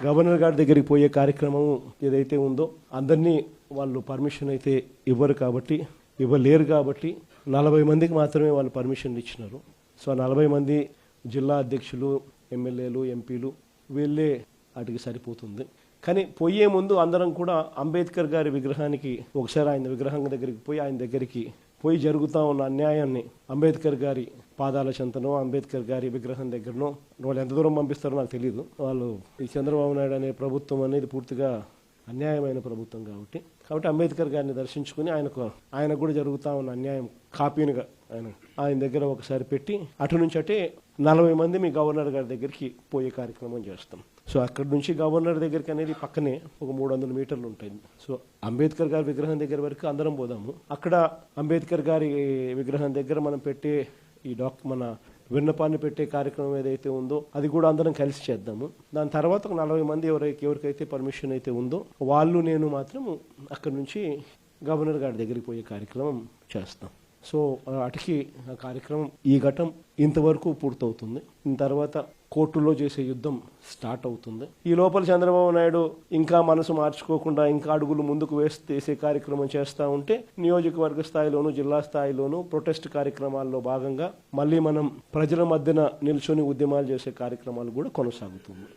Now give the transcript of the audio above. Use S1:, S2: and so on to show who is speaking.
S1: Governor గారి దగ్గరికి పోయే కార్యక్రమం ఏదైతే ఉందో అందరినీ వాళ్ళు పర్మిషన్ అయితే ఇవ్వలేరు కాబట్టి 40 మందికి మాత్రమే వాళ్ళు పర్మిషన్ ఇచ్చినారు. సో 40 మంది జిల్లా అధ్యక్షులు, ఎమ్మెల్యేలు, ఎంపీలు వీళ్ళే వాటికి సరిపోతుంది. కానీ పోయే ముందు అందరం కూడా అంబేద్కర్ గారి విగ్రహానికి ఒకసారి ఆయన విగ్రహం దగ్గరికి పోయి జరుగుతూ ఉన్న అన్యాయాన్ని అంబేద్కర్ గారి పాదాల చెంతనో అంబేద్కర్ గారి విగ్రహం దగ్గరనో వాళ్ళు ఎంత దూరం పంపిస్తారో నాకు తెలియదు. వాళ్ళు ఈ చంద్రబాబు నాయుడు అనే ప్రభుత్వం అనేది పూర్తిగా అన్యాయమైన ప్రభుత్వం కాబట్టి అంబేద్కర్ గారిని దర్శించుకుని ఆయనకు కూడా జరుగుతూ ఉన్న అన్యాయం కాపీనిగా ఆయన దగ్గర ఒకసారి పెట్టి అటు నుంచి అటే 40 మంది మీ గవర్నర్ గారి దగ్గరికి పోయే కార్యక్రమం చేస్తాం. సో అక్కడి నుంచి గవర్నర్ దగ్గరికి అనేది పక్కనే ఒక 300 మీటర్లు ఉంటాయి. సో అంబేద్కర్ గారి విగ్రహం దగ్గర వరకు అందరం పోదాము. అక్కడ అంబేద్కర్ గారి విగ్రహం దగ్గర మనం పెట్టే మన విన్నపాన్ని పెట్టే కార్యక్రమం ఏదైతే ఉందో అది కూడా అందరం కలిసి చేద్దాము. దాని తర్వాత 40 మంది ఎవరికైతే పర్మిషన్ అయితే ఉందో వాళ్ళు నేను మాత్రం అక్కడి నుంచి గవర్నర్ గారి దగ్గరికి పోయే కార్యక్రమం చేస్తాం. సో అటుకి ఆ కార్యక్రమం ఈ ఘట్టం ఇంతవరకు పూర్తవుతుంది. తర్వాత కోర్టులో చేసే యుద్ధం స్టార్ట్ అవుతుంది. ఈ లోపల చంద్రబాబు నాయుడు ఇంకా మనసు మార్చుకోకుండా ఇంకా అడుగులు ముందుకు వేసే కార్యక్రమం చేస్తూ ఉంటే నియోజకవర్గ స్థాయిలోను జిల్లా స్థాయిలోను ప్రొటెస్ట్ కార్యక్రమాల్లో భాగంగా మళ్ళీ మనం ప్రజల మధ్యన నిల్చొని ఉద్యమాలు చేసే కార్యక్రమాలు కూడా కొనసాగుతుంది.